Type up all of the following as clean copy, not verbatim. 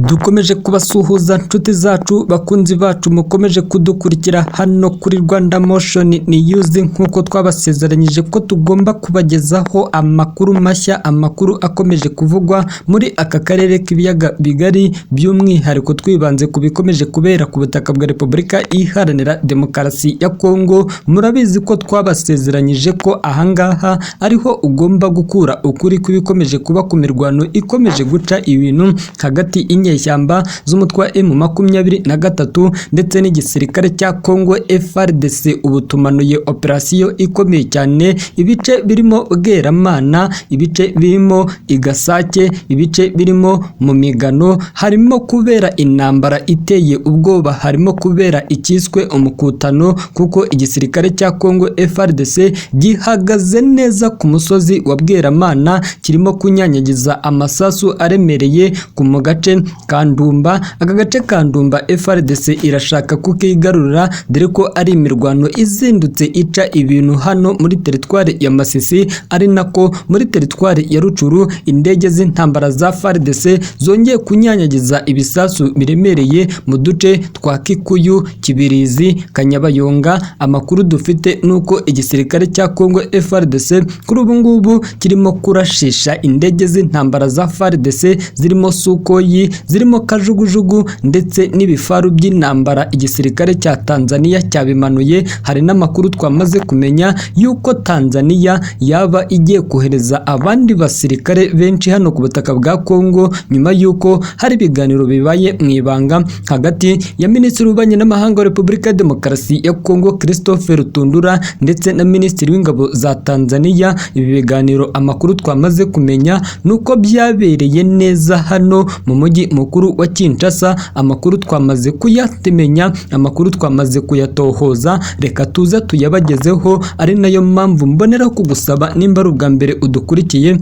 Dukomeje kubasuhuza nshuti zacu bakunzi bacu mukomeje kudukurikira hano kuri Rwanda Motion News nk'uko twabasezeranyije ko tugomba kubagezaho amakuru mashya, amakuru akomeje kuvugwa muri aka karere k'ibiyaga bigari, by'umwihariko twibanze ku bikomeje kubera ku butaka bwa Repubulika Iharanira Demokarasi ya Kongo. Murabizi ko twabasezeranyije ko ahangaha ariho ugomba gukura ukuri kw'ibikomeje kuba ku mirwano ikomeje guca ibintu hagati inyeshyamba z'umutwe wa M23 ndetse n'igisirikare cya Kongo FARDC. Ubu tumanuye operasiyo ikomeye cyane, ibice birimo Bweramana, ibice birimo Igasake, ibice birimo mu Migano, harimo kubera intambara iteye ubwoba, harimo kubera ikiswe umukutano, kuko igisirikare cya Kongo FARDC gihagaze neza ku musozi wa Bweramana, kirimo kunyanyagiza amasasu aremereye ku mu gace Kandumba. Aka gace Kandumba FARDC irashaka kukigarurira, dore ko ari imirwano izindutse ica ibintu hano muri teritwari ya Masisi, ari nako muri teritwari ya Rucuru indege z'intambara za FARDC zongeye kunyanyagiza ibisasu biremereye mu duce twa Kikuyu, Kibirizi, Kanyabayonga. Amakuru dufite nuko igisirikare cya Kongo FARDC kuri ubu ngubu kirimo kurashisha indege z'intambara za FARDC zirimo Sukoyi, zirimo kajugujugu ndetse n'ibifaru by'intambara igisirikare cya Tanzania cyabimanuye. Hari n'amakuru twamaze kumenya yuko Tanzania yaba igiye kohereza abandi basirikare benshi hano ku butaka bwa Kongo, nyuma yuko hari ibiganiro bibaye mu ibanga hagati ya Minisitiri w'Ububanyi n'Amahanga wa Repubulika ya Demokarasi ya Kongo Christophe Rutundura ndetse na Minisitiri w'Ingabo za Tanzania. Ibi biganiro amakuru twamaze kumenya nuko byabereye neza hano mu mujyi mukuru wa Kinshasa. Amakuru twamaze kuyatemenya, amakuru twamaze kuyatohoza, reka tuza tuyabagezeho. Ari nayo mpamvu mboneraho kugusaba nimba ari ubwa mbere udukurikiye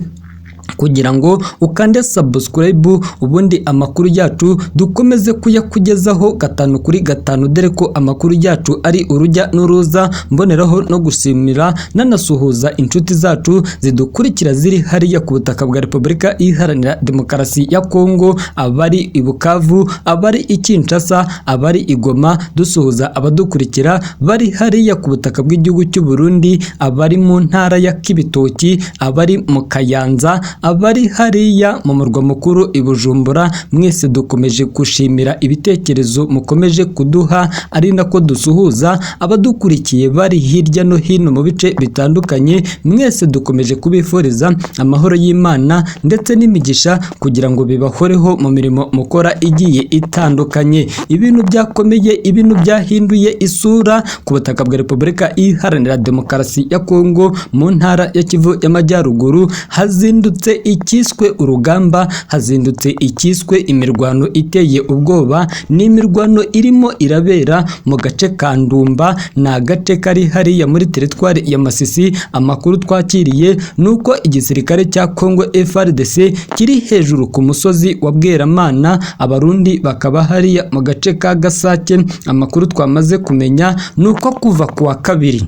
kugira ngo ukande subscribe, ubundi amakuru yacu dukomeze kuyakugezaho gatanu kuri gatanu, dore ko amakuru yacu ari urujya n'uruza. Mboneraho no gushimira nanasuhuza inshuti zacu zidukurikira ziri hariya ku butaka bwa Repubulika Iharanira Demokarasi ya Kongo, abari i Bukavu, abari i Kinshasa, abari i Goma, dusuhuza abadukurikira bari hariya ku butaka bw'igihugu cy'u Burundi, abari mu ntara ya Kibitoki, abari mu Kayanza, abari hariya mu murwa mukuru i Bujumbura. Mwese dukomeje gushimira ibitekerezo mukomeje kuduha, ari nako dusuhuza abadukurikiye bari hirya no hino mu bice bitandukanye. Mwese dukomeje kubifuriza amahoro y'Imana ndetse n'imigisha kugira ngo bibahoreho mu mirimo mukora igiye itandukanye. Ibintu byakomeye, ibintu byahinduye isura ku butaka bwa Repubulika Iharanira Demokarasi ya Kongo, mu ntara ya Kivu y'Amajyaruguru hazindutse ikiswe urugamba, hazindutse ikiswe imirwano iteye ubwoba. Ni imirwano irimo irabera mu gace Kandumba, ni agace kari hariya muri teritwari ya Masisi. Amakuru twakiriye nuko igisirikare cya Kongo FARDC kiri hejuru ku musozi wa Bweramana, abarundi bakaba hariya mu gace ka Gasake. Amakuru twamaze kumenya nuko kuva ku wa kabiri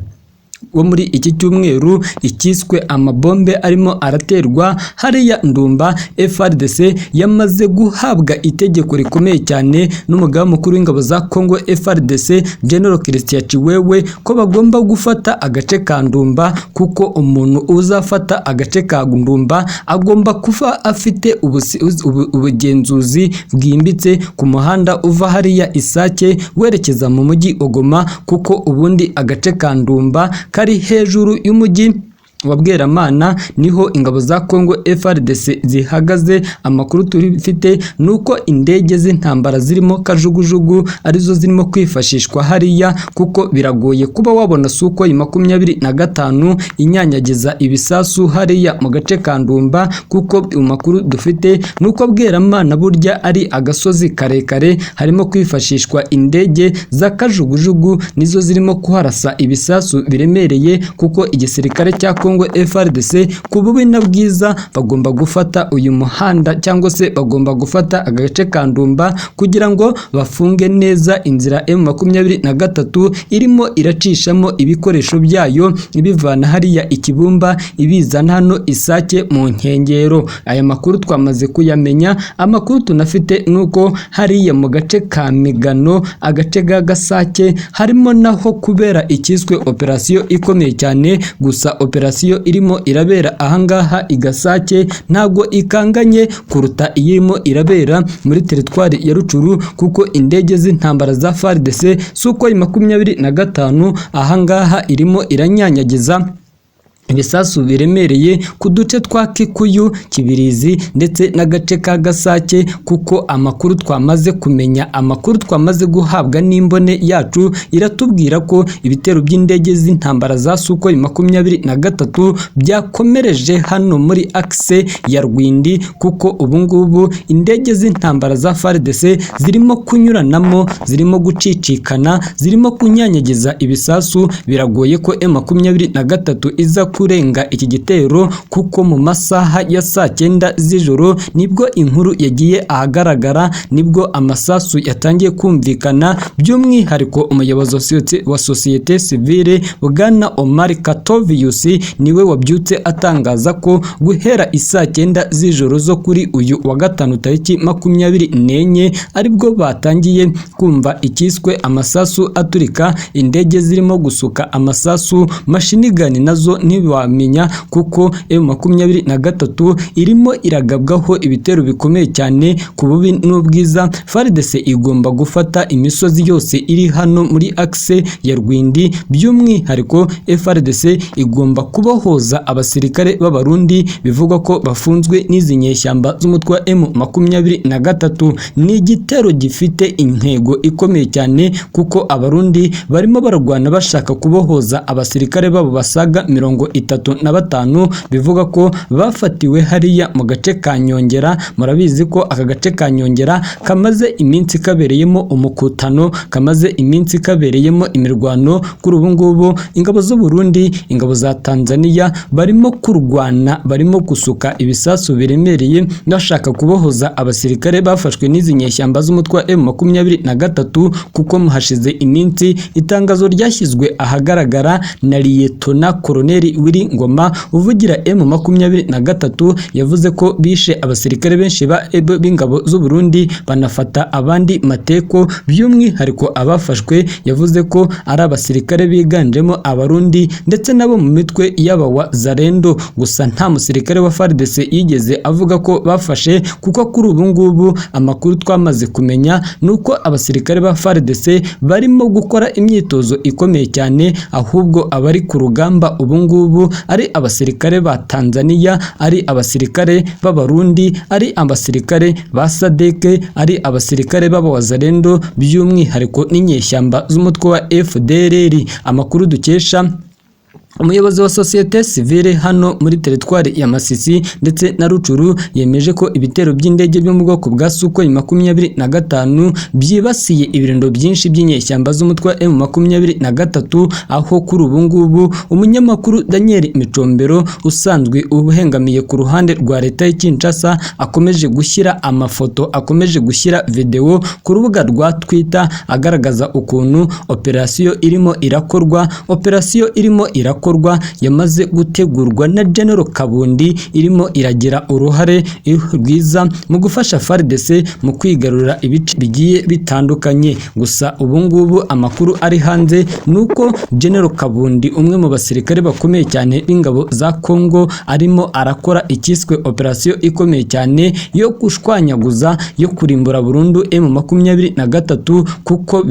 wo muri iki cyumweru ikiswe amabombe arimo araterwa hariya Ndumba, FARDC yamaze guhabwa itegeko rikomeye cyane n'umugaba mukuru w'ingabo za Kongo FARDC General Christian Chiwewe ko bagomba gufata agace ka Ndumba, kuko umuntu uzafata agace ka Ndumba agomba kuba afite ubugenzuzi bwimbitse ku muhanda uva hariya Isake werekeza mu mujyi Goma, kuko ubundi agace ka Ndumba kari hejuru y'umujyi wa Bweramana, niho ingabo za Kongo FARDC zihagaze. Amakuru turifite nuko indege z'intambara zirimo kajugujugu arizo zirimo kwifashishwa hariya, kuko biragoye kuba wabona Sukoyi 25 inyanyagiza ibisasu hariya mu gace Kandumba, kuko amakuru dufite nuko Bweramana burya ari agasozi karekare, harimo kwifashishwa indege za kajugujugu nizo zirimo kuharasa ibisasu biremereye, kuko igisirikare cya Kongo Kongo FARDC ku bubi na bwiza bagomba gufata uyu muhanda cyangwa se bagomba gufata agace ka Ndumba kugira ngo bafunge neza inzira M23 irimo iracishamo ibikoresho byayo ibivana hariya Ikibumba ibizana hano Isake mu nkengero. Aya makuru twamaze kuyamenya. Amakuru tunafite nuko hariya mu gace ka Migano, agace ga Gasake, harimo naho kubera ikiswe operasiyo ikomeye cyane. Gusa operasiyo irimo irabera ahangaha Igasake ntago ikanganye kuruta irimo irabera muri teritwari ya Rucuru, kuko indege z'intambara za FARDC Sukhoi 25 ahangaha irimo iranyanyagiza ibisasu biremereye ku duce twa Kikuyu, Kibirizi ndetse n'agace ka Gasake, kuko amakuru twamaze kumenya, amakuru twamaze guhabwa n'imbone yacu iratubwira ko ibitero by'indege z'intambara za Sukhoi 23 byakomereje hano muri axe ya Rwindi, kuko ubu ngubu indege z'intambara za FARDC zirimo kunyuranamo, zirimo gucicikana, zirimo kunyanyagiza ibisasu. Biragoye ko M23 iza kurenga iki gitero, kuko mu masaha ya saa 9 z'ijoro nibwo inkuru yagiye ahagaragara, nibwo amasasu yatangiye kumvikana. By'umwihariko umuyobozi wa societe civile Bwana Omar Katovius niwe wabyutse atangaza ko guhera isaa 9 z'ijoro zo kuri uyu wa gatanu tariki 24 aribwo batangiye kumva ikiswe amasasu aturika, indege zirimo gusuka amasasu, mashinigani nazo ntiwamenya, kuko M23 irimo iragabwaho ibitero bikomeye cyane ku bubi n'ubwiza. FARDC igomba gufata imisozi yose iri hano muri axe ya Rwindi. By'umwihariko FARDC igomba kubohoza abasirikare b'Abarundi bivugwa ko bafunzwe n'izi nyeshyamba z'umutwe wa M23. Ni igitero gifite intego ikomeye cyane, kuko Abarundi barimo baragwana bashaka kubohoza abasirikare babo basaga 35 bivuga ko bafatiwe hariya mu gace ka Nyongera. Murabizi ko aka gace ka Nyongera kamaze iminsi kabereyemo umukutano, kamaze iminsi kabereyemo imirwano. Kuri ubu ngubu ingabo z'u Burundi, ingabo za Tanzania barimo kurwana, barimo gusuka ibisasu biremereye bashaka kubohoza abasirikare bafashwe n'izi nyeshyamba z'umutwe wa M23, kuko muhashize iminsi itangazo ryashyizwe ahagaragara na Liyetona Koloneli Willy Ngoma uvugira M23 yavuze ko bishe abasirikare benshi b'ingabo z'u Burundi banafata abandi mateko. By'umwihariko abafashwe yavuze ko ari abasirikare biganjemo Abarundi ndetse nabo mu mitwe y'abawa Zarendo. Gusa nta musirikare wa FARDC yigeze avuga ko bafashe, kuko kuri ubu ngubu amakuru twamaze kumenya nuko abasirikare ba FARDC barimo gukora imyitozo ikomeye cyane, ahubwo abari ku rugamba ubu ngubu ari abasirikare ba Tanzania, ari abasirikare b'Abarundi, ari abasirikare ba SADC, ari abasirikare b'Abazalendo, by'umwihariko n'inyeshyamba z'umutwe wa FDLR. Amakuru dukesha umuyobozi wa societe civile hano muri teritwari ya Masisi ndetse na Rucuru yemeje ko ibitero by'indege byo mu bwoko bwa Sukhoi 25 byibasiye ibirindiro byinshi by'inyeshyamba z'umutwe wa M23, aho kuri ubu ngubu umunyamakuru Daniel Micombero usanzwe ubuhengamiye ku ruhande rwa leta ya Kinshasa akomeje gushyira amafoto, akomeje gushyira video ku rubuga rwa Twitter agaragaza ukuntu operasiyo irimo irakorwa yamaze gutegurwa na General Kabundi, irimo iragira uruhare rwiza mu gufasha FARDC mu kwigarurira ibice bigiye bitandukanye. Gusa ubu ngubu amakuru ari hanze nuko General Kabundi, umwe mu basirikare bakomeye cyane b'ingabo za Kongo, arimo arakora ikiswe operasiyo ikomeye cyane yo gushwanyaguza, yo kurimbura burundu M23, kuko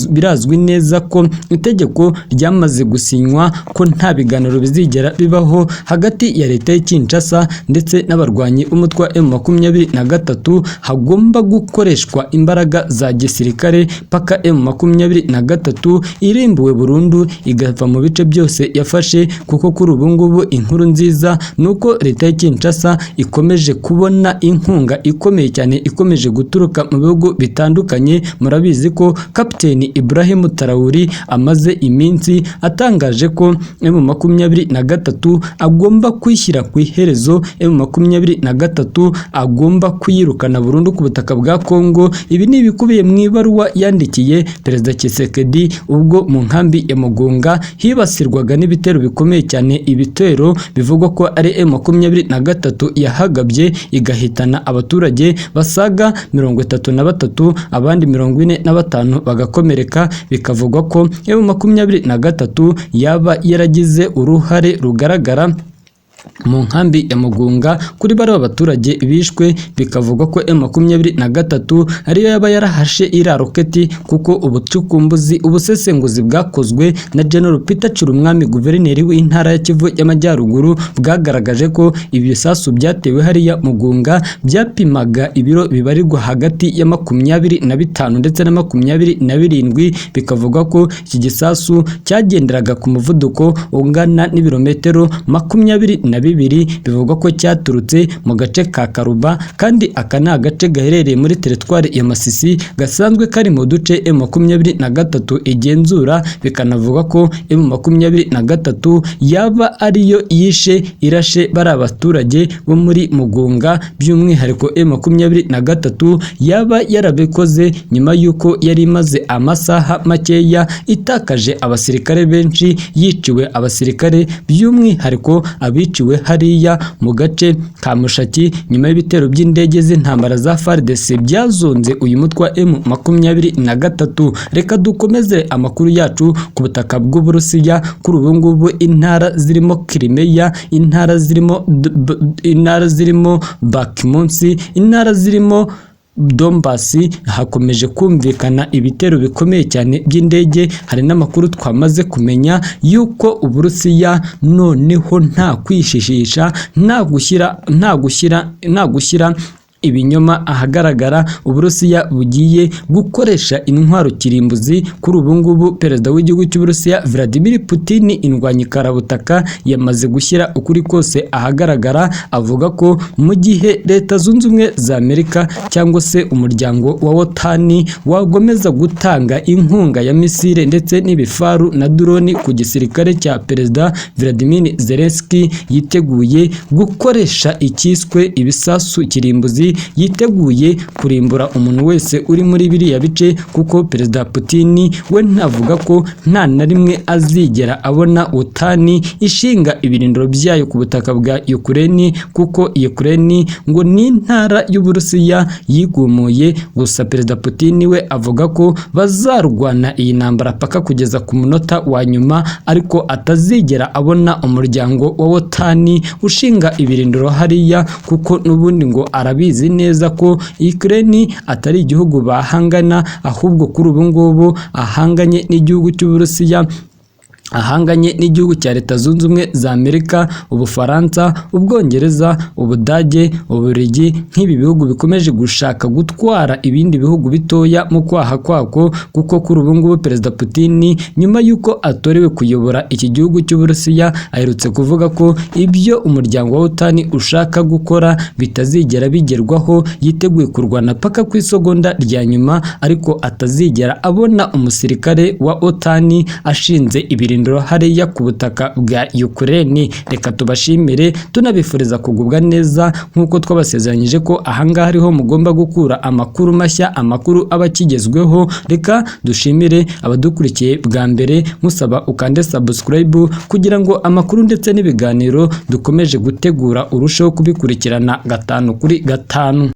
birazwi neza ko itegeko ryamaze gusinywa ko nta biganiro bizigera bibaho hagati ya leta ya Kinshasa ndetse n'abarwanyi umutwe wa M23. Hagomba gukoreshwa imbaraga za gisirikare paka M23 irimbuwe burundu igava mu bice byose yafashe, kuko kuri ubu ngubu inkuru nziza nuko leta ya Kinshasa ikomeje kubona inkunga ikomeye cyane ikomeje guturuka mu bihugu bitandukanye. Murabizi ko Kapiteni Ibrahim Traoré amaze iminsi atangaje ko M23 agomba kwishyira ku iherezo, M23 agomba kwirukana burundu ku butaka bwa Kongo. Ibi ni ibikubiye mu ibaruwa yandikiye Perezida Tshisekedi ubwo mu nkambi ya Mugunga hibasirwaga n'ibitero bikomeye cyane, ibitero bivugwa ko ari M23 yahagabye igahitana abaturage basaga 33, abandi 45 bagakomereka. Bikavugwa ko M23 yaba yaragize uruhare rugaragara mu nkambi ya Mugunga kuri bari abaturage bishwe. Bikavugwa ko M23 ariyo yaba yarahashe ira roketi, kuko ubucukumbuzi ubusesenguzi bwakozwe na General Peter Chirumwami, guverineri w'intara ya Kivu y'Amajyaruguru, bwagaragaje ko ibisasu byatewe hariya Mugunga byapimaga ibiro bibarirwa hagati ya 25 ndetse na 27. Bikavuga ko iki gisasu cyagenderaga ku muvuduko ungana n'ibirometero 22. Bivugwa ko cyaturutse mu gace ka Karuba, kandi aka ni agace gaherereye muri teritwari ya Masisi gasanzwe kari mu duce M23 igenzura. Bikanavuga ko M23 yaba ariyo yishe irashe bari abaturage bo muri Mugunga, by'umwihariko M23 yaba yarabikoze nyuma y'uko yari imaze amasaha makeya itakaje abasirikare benshi, yiciwe abasirikare by'umwihariko abiciwe hariya mu gace ka Mushaki nyuma y'ibitero by'indege z'intambara za FARDC byazonze uyu mutwe wa M23. Reka dukomeze amakuru yacu ku butaka bw'Uburusiya. Kuri ubu ngubu intara zirimo Crimea, intara zirimo Bakhmut, intara zirimo Donbass hakomeje kumvikana ibitero bikomeye cyane by'indege. Hari n'amakuru twamaze kumenya yuko Uburusiya noneho nta kwishishisha, nta gushyira ibinyoma ahagaragara, Uburusiya bugiye gukoresha intwaro kirimbuzi. Kuri ubu ngubu perezida w'igihugu cy'Uburusiya Vladimir Putin indwanyikarabutaka yamaze gushyira ukuri kose ahagaragara, avuga ko mu gihe Leta Zunze Ubumwe za Amerika cyangwa se umuryango wa OTAN wagomeza gutanga inkunga ya misile ndetse n'ibifaru na drone ku gisirikare cya perezida Vladimir Zelensky, yiteguye gukoresha ikiswe ibisasu kirimbuzi, yiteguye kurimbura umuntu wese uri muri biriya bice, kuko perezida Putin we ntavuga ko nta na rimwe azigera abona OTAN ishinga ibirindiro byayo ku butaka bwa Ukraine, kuko Ukraine ngo ni intara y'Uburusiya yigumuye. Gusa perezida Putin we avuga ko bazarwana iyi ntambara paka kugeza ku munota wa nyuma, ariko atazigera abona umuryango wa OTAN ushinga ibirindiro hariya, kuko n'ubundi ngo arabizi neza ko Ukraine atari igihugu bahangana, ahubwo kuri ubu ngubu ahanganye n'igihugu cy'Uburusiya, ahanganye n'igihugu cya Leta Zunze Ubumwe za Amerika, Ubufaransa, Ubwongereza, Ubudage, Ububiligi. Nk'ibi bihugu bikomeje gushaka gutwara ibindi bihugu bitoya mu kwaha kwako, kuko kuri ubu ngubu perezida Putin nyuma y'uko atorewe kuyobora iki gihugu cy'Uburusiya aherutse kuvuga ko ibyo umuryango wa OTAN ushaka gukora bitazigera bigerwaho, yiteguye kurwana paka ku isogonda rya nyuma, ariko atazigera abona umusirikare wa OTAN ashinze ibirindiro hariya ku butaka bwa Ukraine. Reka tubashimire tunabifuriza kugubwa neza, nk'uko twabasezeranyije ko ahangaha ariho mugomba gukura amakuru mashya, amakuru abakigezweho. Reka dushimire abadukurikiye bwa mbere, musaba ukande subscribe kugira ngo amakuru ndetse n'ibiganiro dukomeje gutegura urusheho kubikurikirana 5 kuri 5.